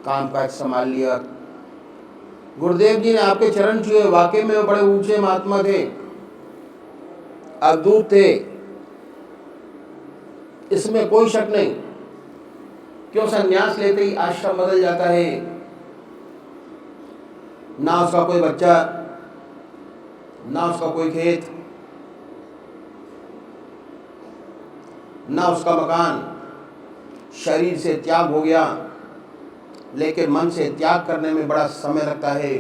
काम काज संभाल लिया। गुरुदेव जी ने आपके चरण छुए, वाकई में वो बड़े ऊंचे महात्मा थे, अवधूत थे, इसमें कोई शक नहीं। क्यों संन्यास लेते ही आश्रम बदल जाता है, ना उसका कोई बच्चा, ना उसका कोई खेत, ना उसका मकान, शरीर से त्याग हो गया, लेकिन मन से त्याग करने में बड़ा समय लगता है।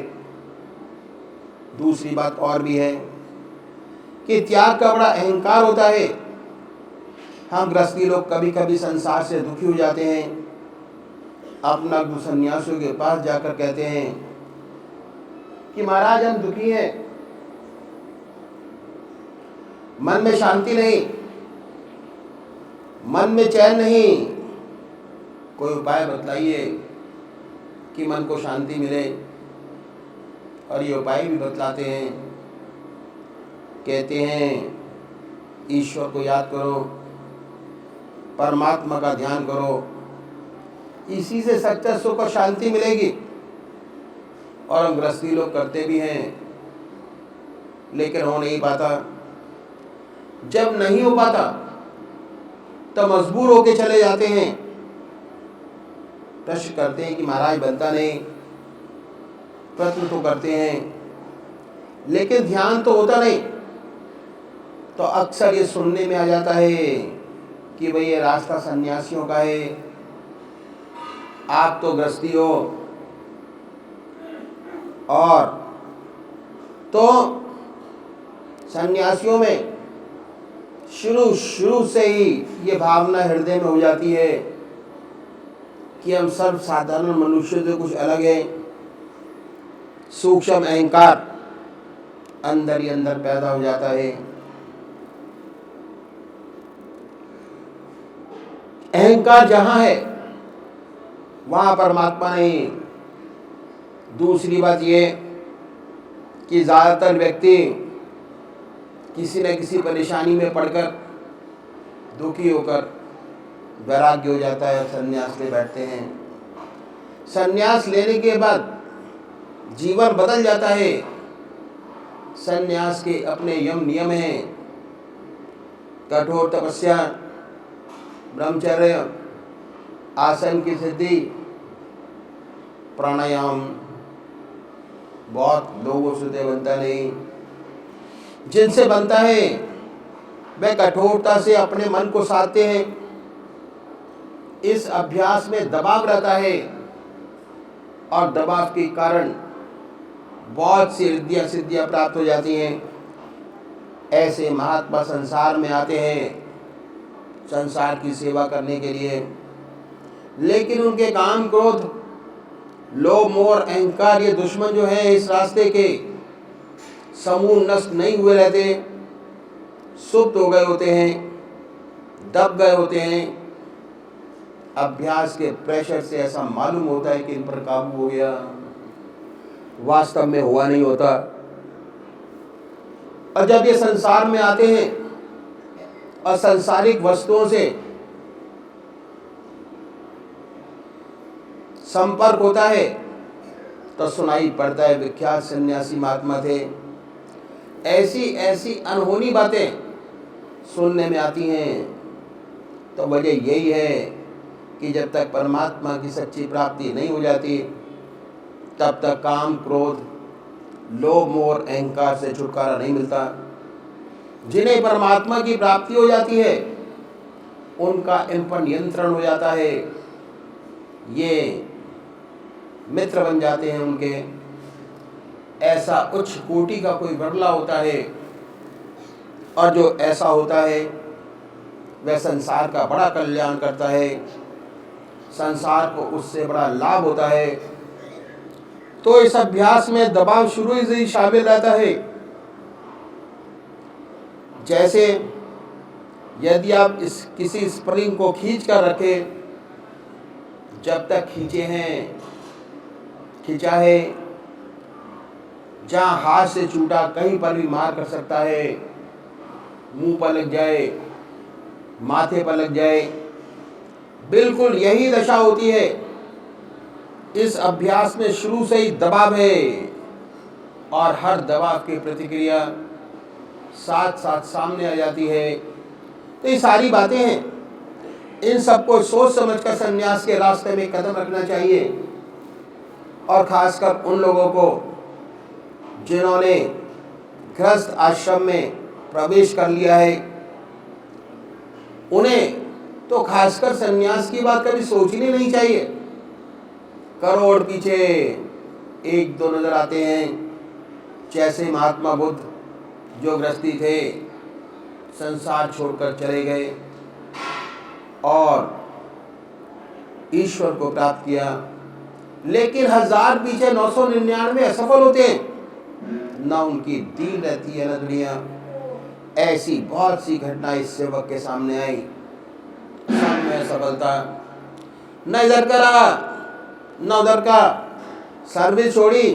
दूसरी बात और भी है कि त्याग का बड़ा अहंकार होता है। हम गृहस्थी लोग कभी कभी संसार से दुखी हो जाते हैं, अपना गुरु सन्यासियों के पास जाकर कहते हैं कि महाराज हम दुखी हैं, मन में शांति नहीं, मन में चैन नहीं, कोई उपाय बतलाइए कि मन को शांति मिले। और ये उपाय भी बतलाते हैं, कहते हैं ईश्वर को याद करो, परमात्मा का ध्यान करो, इसी से सच्चा सुख और शांति मिलेगी। और हम गृहस्थी लोग करते भी हैं, लेकिन हो नहीं पाता। जब नहीं हो पाता तो मजबूर होके चले जाते हैं, प्रश्न करते हैं कि महाराज बनता नहीं, प्रश्न तो करते हैं लेकिन ध्यान तो होता नहीं। तो अक्सर ये सुनने में आ जाता है कि भाई ये रास्ता सन्यासियों का है, आप तो गृहस्थी हो। और तो सन्यासियों में शुरू से ही ये भावना हृदय में हो जाती है कि हम सर्व साधारण मनुष्य से कुछ अलग है। सूक्ष्म अहंकार अंदर ही अंदर पैदा हो जाता है। अहंकार जहां है वहां परमात्मा नहीं। दूसरी बात ये कि ज़्यादातर व्यक्ति किसी न किसी परेशानी में पड़कर दुखी होकर वैराग्य हो जाता है, संन्यास ले बैठते हैं। संन्यास लेने के बाद जीवन बदल जाता है। संन्यास के अपने यम नियम हैं, कठोर तपस्या, ब्रह्मचर्य, आसन की सिद्धि, प्राणायाम। बहुत लोगों से बनता नहीं, जिनसे बनता है वे कठोरता से अपने मन को साधते हैं। इस अभ्यास में दबाव रहता है और दबाव के कारण बहुत सी रिद्धियाँ सिद्धियाँ प्राप्त हो जाती हैं। ऐसे महात्मा संसार में आते हैं संसार की सेवा करने के लिए, लेकिन उनके काम क्रोध लोभ मोह और अहंकार ये दुश्मन जो है इस रास्ते के समूह नष्ट नहीं हुए रहते, सुप्त हो गए होते हैं, दब गए होते हैं। अभ्यास के प्रेशर से ऐसा मालूम होता है कि इन पर काबू हो गया, वास्तव में हुआ नहीं होता। और जब ये संसार में आते हैं और सांसारिक वस्तुओं से संपर्क होता है तो सुनाई पड़ता है विख्यात सन्यासी महात्मा थे। ऐसी ऐसी अनहोनी बातें सुनने में आती हैं। तो वजह यही है कि जब तक परमात्मा की सच्ची प्राप्ति नहीं हो जाती तब तक काम क्रोध लोभ मोह और अहंकार से छुटकारा नहीं मिलता। जिन्हें परमात्मा की प्राप्ति हो जाती है उनका इन पर नियंत्रण हो जाता है, ये मित्र बन जाते हैं उनके। ऐसा उच्च कोटि का कोई बदला होता है, और जो ऐसा होता है वह संसार का बड़ा कल्याण करता है, संसार को उससे बड़ा लाभ होता है। तो इस अभ्यास में दबाव शुरू से ही शामिल रहता है। जैसे यदि आप इस किसी स्प्रिंग को खींच कर रखें, जब तक खींचा है, जहाँ हाथ से छूटा कहीं पर भी मार कर सकता है, मुंह पर लग जाए, माथे पर लग जाए, बिल्कुल यही दशा होती है इस अभ्यास में शुरू से ही दबाव है और हर दबाव की प्रतिक्रिया साथ साथ सामने आ जाती है। तो ये सारी बातें हैं, इन सबको सोच समझकर संन्यास के रास्ते में कदम रखना चाहिए। और खासकर उन लोगों को जिन्होंने गृहस्थ आश्रम में प्रवेश कर लिया है, उन्हें तो खासकर संन्यास की बात कभी सोचनी नहीं चाहिए। करोड़ पीछे एक दो नजर आते हैं, जैसे महात्मा बुद्ध जो गृहस्थी थे, संसार छोड़कर चले गए और ईश्वर को प्राप्त किया। लेकिन 1000 पीछे 999 असफल होते हैं, ना उनकी दीन रहती है न दुनिया। ऐसी बहुत सी घटनाएं इस सेवक के सामने आई, सब में सफलता, न इधर का रहा न उधर का, सर्विस छोड़ी,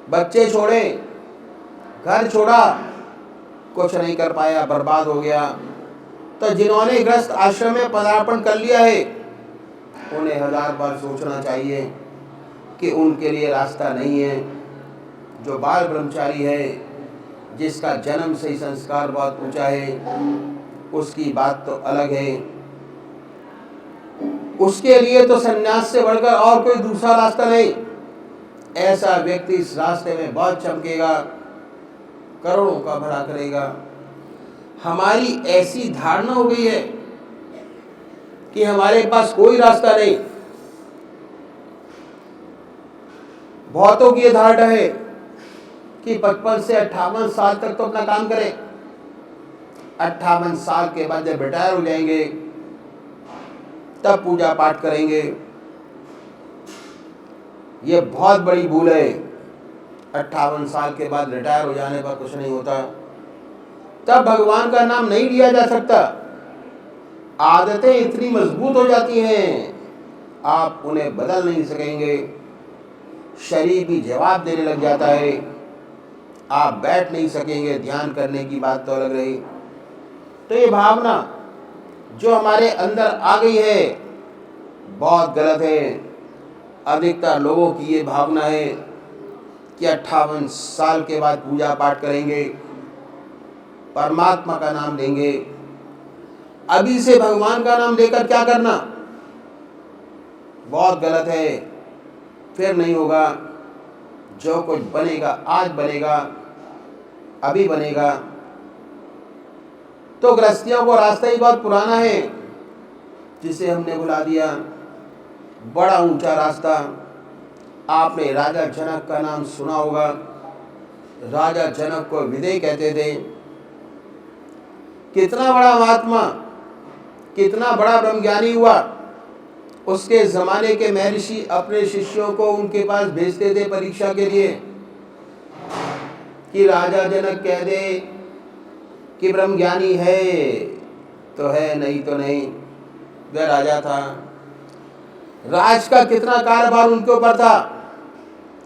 बच्चे छोड़े, घर छोड़ा, कुछ नहीं कर पाया, बर्बाद हो गया। तो जिन्होंने गृहस्थ आश्रम में पदार्पण कर लिया है, उन्हें 1000 बार सोचना चाहिए कि उनके लिए रास्ता नहीं है। जो बाल ब्रह्मचारी है, जिसका जन्म से ही संस्कार बहुत ऊंचा है, उसकी बात तो अलग है। उसके लिए तो संन्यास से बढ़कर और कोई दूसरा रास्ता नहीं। ऐसा व्यक्ति इस रास्ते में बहुत चमकेगा, करोड़ों का भला करेगा। हमारी ऐसी धारणा हो गई है कि हमारे पास कोई रास्ता नहीं। बहुतों की यह धारणा है कि 55 से 58 साल तक तो अपना काम करें, 58 साल के बाद जब रिटायर हो जाएंगे तब पूजा पाठ करेंगे। ये बहुत बड़ी भूल है। 58 साल के बाद रिटायर हो जाने पर कुछ नहीं होता, तब भगवान का नाम नहीं लिया जा सकता। आदतें इतनी मजबूत हो जाती हैं, आप उन्हें बदल नहीं सकेंगे। शरीर भी जवाब देने लग जाता है, आप बैठ नहीं सकेंगे। ध्यान करने की बात तो अलग रही। तो ये भावना जो हमारे अंदर आ गई है बहुत गलत है। अधिकतर लोगों की ये भावना है कि 58 साल के बाद पूजा पाठ करेंगे, परमात्मा का नाम लेंगे। अभी से भगवान का नाम लेकर क्या करना, बहुत गलत है। फिर नहीं होगा। जो कुछ बनेगा आज बनेगा, अभी बनेगा। तो गृहस्थियों को रास्ता ही बहुत पुराना है, जिसे हमने बुला दिया। बड़ा ऊंचा रास्ता। आपने राजा जनक का नाम सुना होगा। राजा जनक को विदेह कहते थे। कितना बड़ा महात्मा, कितना बड़ा ब्रह्मज्ञानी हुआ। उसके ज़माने के महर्षि अपने शिष्यों को उनके पास भेजते थे परीक्षा के लिए कि राजा जनक कह दे कि ब्रह्मज्ञानी है तो है, नहीं तो नहीं। वह राजा था। राज का कितना कार्यभार उनके ऊपर था,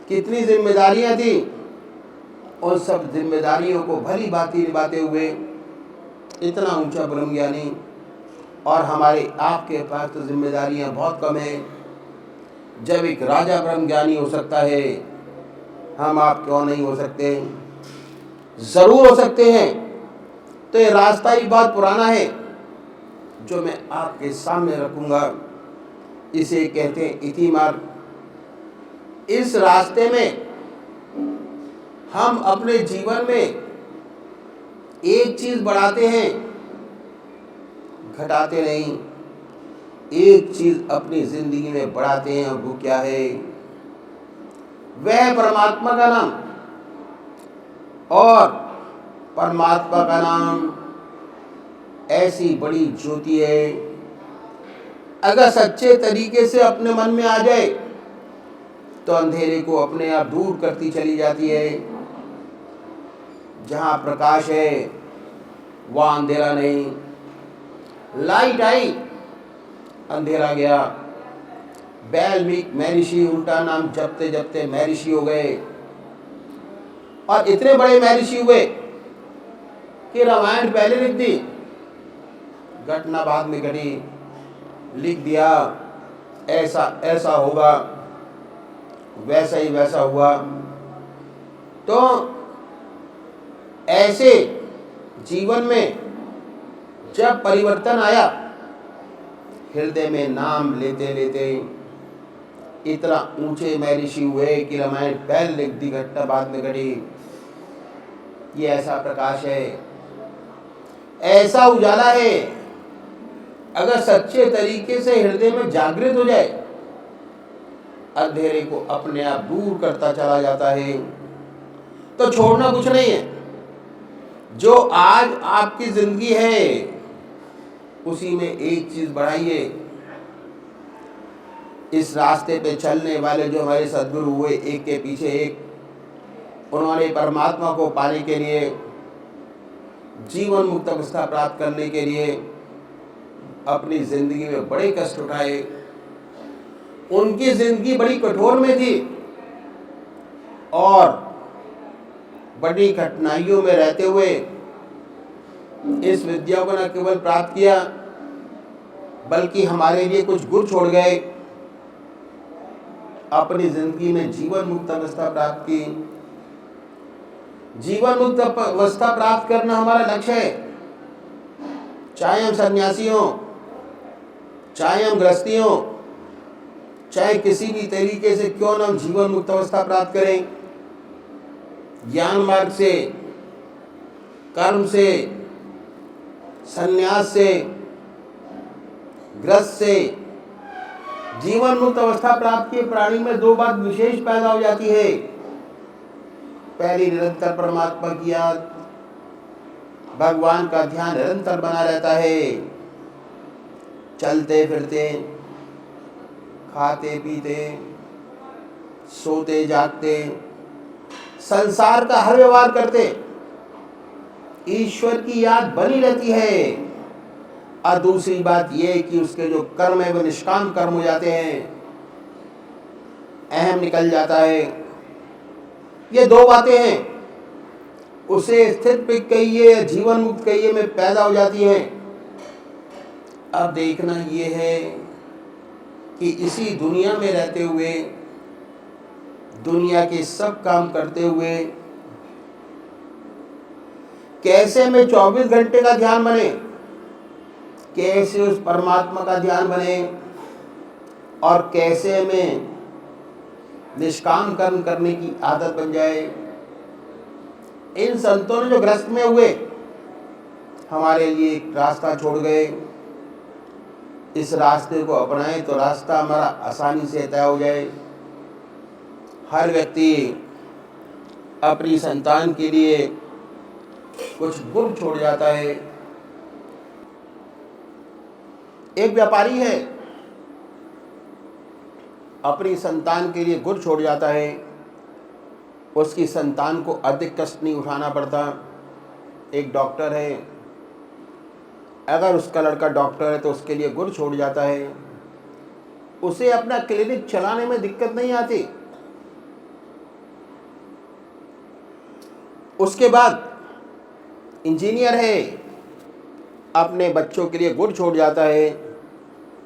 कितनी जिम्मेदारियां थी। उन सब जिम्मेदारियों को भली भांति निभाते हुए इतना ऊंचा ब्रह्मज्ञानी। और हमारे आपके पास तो जिम्मेदारियां बहुत कम हैं। जब एक राजा ब्रह्मज्ञानी हो सकता है, हम आप क्यों नहीं हो सकते? जरूर हो सकते हैं। तो ये रास्ता ही बहुत पुराना है जो मैं आपके सामने रखूंगा। इसे कहते हैं इति मार्ग। इस रास्ते में हम अपने जीवन में एक चीज बढ़ाते हैं, घटाते नहीं। एक चीज अपनी जिंदगी में बढ़ाते हैं, और वो क्या है? वह परमात्मा का नाम। और परमात्मा का नाम ऐसी बड़ी ज्योति है, अगर सच्चे तरीके से अपने मन में आ जाए तो अंधेरे को अपने आप दूर करती चली जाती है। जहाँ प्रकाश है वहाँ अंधेरा नहीं। लाइट आई, अंधेरा गया। वाल्मीकि महर्षि उल्टा नाम जपते जपते महर्षि हो गए, और इतने बड़े महर्षि हुए कि रामायण पहले लिख दी, घटना बाद में घटी। लिख दिया, ऐसा ऐसा होगा, वैसा ही वैसा हुआ। तो ऐसे जीवन में जब परिवर्तन आया, हृदय में नाम लेते लेते इतना ऊंचे मैं ऋषि हुए कि रामायण पहले लिख दी, घटना बाद में घटी। ये ऐसा प्रकाश है, ऐसा उजाला है, अगर सच्चे तरीके से हृदय में जागृत हो जाए, अंधेरे को अपने आप दूर करता चला जाता है। तो छोड़ना कुछ नहीं है, जो आज आपकी जिंदगी है उसी में एक चीज बढ़ाइए। इस रास्ते पे चलने वाले जो हमारे सद्गुरु हुए, एक के पीछे एक, उन्होंने परमात्मा को पाने के लिए, जीवन मुक्त अवस्था प्राप्त करने के लिए अपनी जिंदगी में बड़े कष्ट उठाए। उनकी जिंदगी बड़ी कठोर में थी और बड़ी कठिनाइयों में रहते हुए इस विद्या को न केवल प्राप्त किया, बल्कि हमारे लिए कुछ गुर छोड़ गए। अपनी जिंदगी में जीवन मुक्त अवस्था प्राप्त की। जीवन मुक्त अवस्था प्राप्त करना हमारा लक्ष्य है। चाहे हम सन्यासी हों, चाहे हम गृहस्थी हों, चाहे किसी भी तरीके से क्यों न हम जीवन मुक्त अवस्था प्राप्त करें, ज्ञान मार्ग से, कर्म से, सन्यास से, गृहस्थ से जीवन मुक्त अवस्था प्राप्त किए प्राणी में दो बात विशेष पैदा हो जाती है। पहली, निरंतर परमात्मा की याद, भगवान का ध्यान निरंतर बना रहता है। चलते फिरते, खाते पीते, सोते जागते, संसार का हर व्यवहार करते ईश्वर की याद बनी रहती है। और दूसरी बात यह कि उसके जो कर्म है वो निष्काम कर्म हो जाते हैं, अहम निकल जाता है। ये दो बातें हैं, उसे स्थित पिक कहिए, जीवन मुक्त कहिए, में पैदा हो जाती हैं। अब देखना ये है कि इसी दुनिया में रहते हुए, दुनिया के सब काम करते हुए, कैसे में 24 घंटे का ध्यान बने, कैसे उस परमात्मा का ध्यान बने, और कैसे में निष्काम कर्म करने की आदत बन जाए। इन संतों ने जो ग्रस्त में हुए, हमारे लिए एक रास्ता छोड़ गए। इस रास्ते को अपनाएं तो रास्ता हमारा आसानी से तय हो जाए। हर व्यक्ति अपनी संतान के लिए कुछ गुण छोड़ जाता है। एक व्यापारी है, अपनी संतान के लिए गुण छोड़ जाता है, उसकी संतान को अधिक कष्ट नहीं उठाना पड़ता। एक डॉक्टर है, अगर उसका लड़का डॉक्टर है तो उसके लिए गुण छोड़ जाता है, उसे अपना क्लिनिक चलाने में दिक्कत नहीं आती। उसके बाद इंजीनियर है, अपने बच्चों के लिए गुण छोड़ जाता है।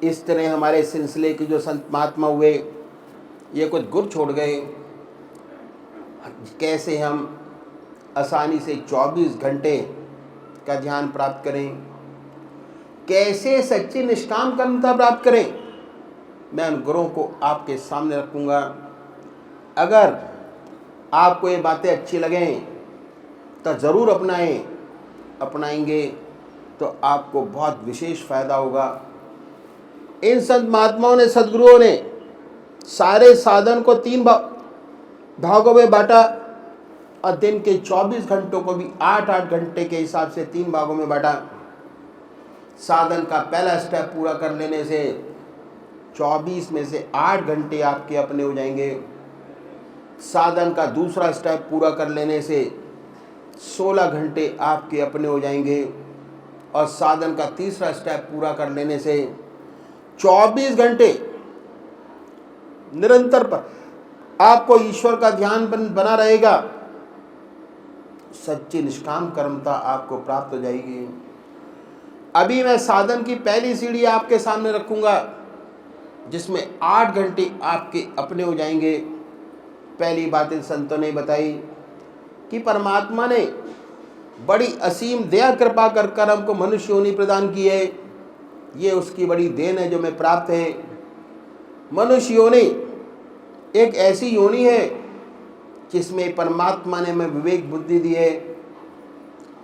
इस तरह हमारे सिलसिले के जो संत महात्मा हुए, ये कुछ गुण छोड़ गए। कैसे हम आसानी से 24 घंटे का ध्यान प्राप्त करें, कैसे सच्ची निष्काम कर्मता प्राप्त करें, मैं उन गुणों को आपके सामने रखूँगा। अगर आपको ये बातें अच्छी लगें तो ज़रूर अपनाएंगे तो आपको बहुत विशेष फ़ायदा होगा। इन संत महात्माओं ने, सद्गुरुओं ने सारे साधन को 3 भागों में बांटा और दिन के 24 घंटों को भी 8-8 घंटे के हिसाब से 3 भागों में बांटा। साधन का पहला स्टेप पूरा कर लेने से 24 में से 8 घंटे आपके अपने हो जाएंगे। साधन का दूसरा स्टेप पूरा कर लेने से 16 घंटे आपके अपने हो जाएंगे। और साधन का तीसरा स्टेप पूरा कर लेने से 24 घंटे निरंतर पर आपको ईश्वर का ध्यान बना रहेगा। सच्ची निष्काम कर्मता आपको प्राप्त हो जाएगी। अभी मैं साधन की पहली सीढ़ी आपके सामने रखूंगा, जिसमें 8 घंटे आपके अपने हो जाएंगे। पहली बात इन संतों ने बताई कि परमात्मा ने बड़ी असीम दया कृपा कर कर हमको मनुष्य योनि प्रदान की है। ये उसकी बड़ी देन है जो हमें प्राप्त है। मनुष्य योनि एक ऐसी योनि है जिसमें परमात्मा ने हमें विवेक बुद्धि दी है,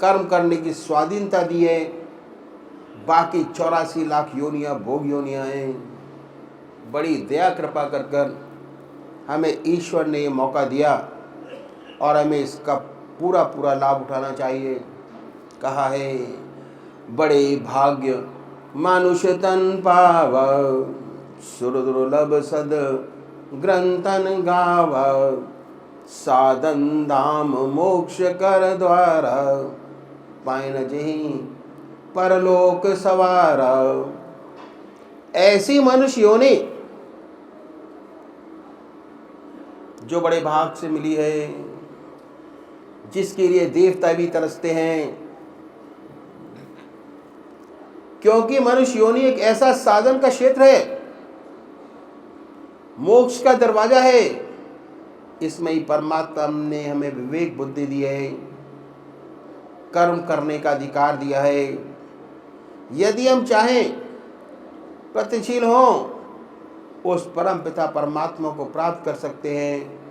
कर्म करने की स्वाधीनता दी है। बाकी 84 लाख योनियाँ भोग योनियाँ हैं। बड़ी दया कृपा कर कर हमें ईश्वर ने ये मौका दिया और हमें इसका पूरा पूरा लाभ उठाना चाहिए। कहा है, बड़े भाग्य मानुष तन पाव, सुर दुर्लभ सद ग्रंथन गाव, साधन धाम मोक्ष कर द्वार, पाइन जहीं परलोक सवार। ऐसी मनुष्य योनि जो बड़े भाग से मिली है, जिसके लिए देवता भी तरसते हैं, क्योंकि मनुष्य योनि एक ऐसा साधन का क्षेत्र है, मोक्ष का दरवाजा है। इसमें ही परमात्मा ने हमें विवेक बुद्धि दी है, कर्म करने का अधिकार दिया है। यदि हम चाहें प्रगतिशील हों, उस परम पिता परमात्मा को प्राप्त कर सकते हैं।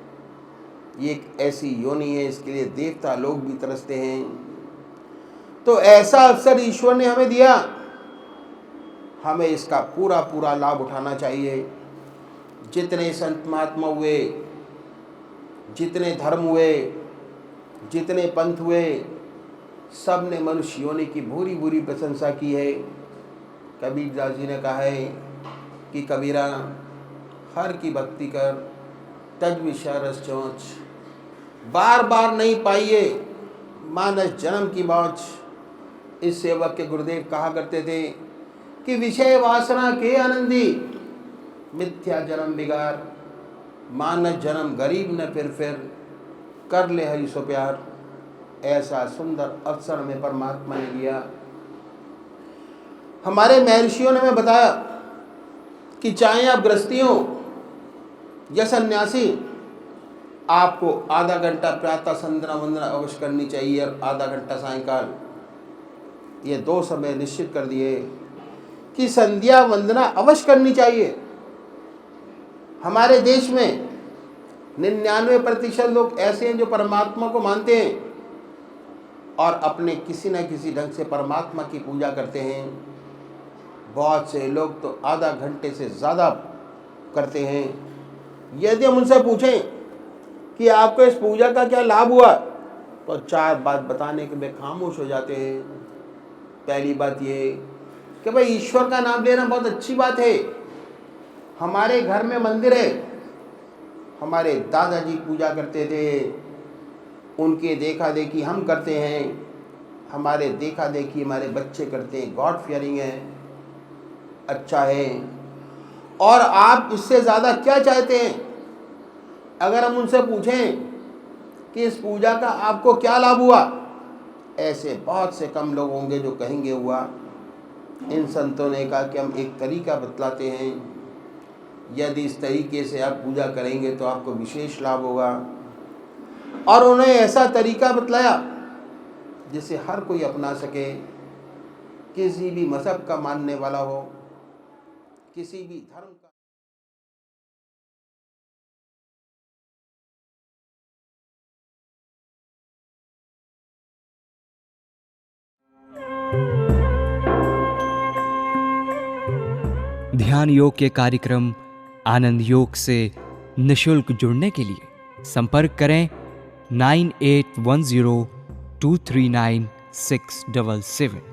ये एक ऐसी योनि है, इसके लिए देवता लोग भी तरसते हैं। तो ऐसा अवसर ईश्वर ने हमें दिया, हमें इसका पूरा पूरा लाभ उठाना चाहिए। जितने संत महात्मा हुए, जितने धर्म हुए, जितने पंथ हुए, सब ने मनुष्य योनि की भूरी भूरी प्रशंसा की है। कबीरदास जी ने कहा है कि कबीरा, हर की भक्ति कर, तज विषय रस चोंच, बार बार नहीं पाइए मानस जन्म की मौज। इस सेवक के गुरुदेव कहा करते थे कि विषय वासना के आनंदी, मिथ्या जन्म बिगार, मानस जन्म गरीब न फिर कर ले हरि सो प्यार। ऐसा सुंदर अवसर में परमात्मा ने दिया। हमारे महर्षियों ने हमें बताया कि चाहे आप गृहस्थी हो या सन्यासी, आपको आधा घंटा प्रातः संध्या वंदना अवश्य करनी चाहिए और आधा घंटा सायंकाल। ये 2 समय निश्चित कर दिए कि संध्या वंदना अवश्य करनी चाहिए। हमारे देश में 99% लोग ऐसे हैं जो परमात्मा को मानते हैं और अपने किसी न किसी ढंग से परमात्मा की पूजा करते हैं। बहुत से लोग तो आधा घंटे से ज़्यादा करते हैं। यदि हम उनसे पूछें कि आपको इस पूजा का क्या लाभ हुआ, तो 4 बात बताने के में खामोश हो जाते हैं। पहली बात ये कि भाई ईश्वर का नाम लेना बहुत अच्छी बात है, हमारे घर में मंदिर है, हमारे दादाजी पूजा करते थे, उनके देखा देखी हम करते हैं, हमारे देखा देखी हमारे बच्चे करते हैं। गॉड फियरिंग है, अच्छा है। और आप इससे ज़्यादा क्या चाहते हैं? अगर हम उनसे पूछें कि इस पूजा का आपको क्या लाभ हुआ, ऐसे बहुत से कम लोग होंगे जो कहेंगे हुआ। इन संतों ने कहा कि हम एक तरीका बतलाते हैं, यदि इस तरीके से आप पूजा करेंगे तो आपको विशेष लाभ होगा। और उन्हें ऐसा तरीका बतलाया जिसे हर कोई अपना सके, किसी भी मजहब का मानने वाला हो, किसी भी धर्म का। ध्यान योग के कार्यक्रम आनंद योग से निशुल्क जुड़ने के लिए संपर्क करें 9810239677।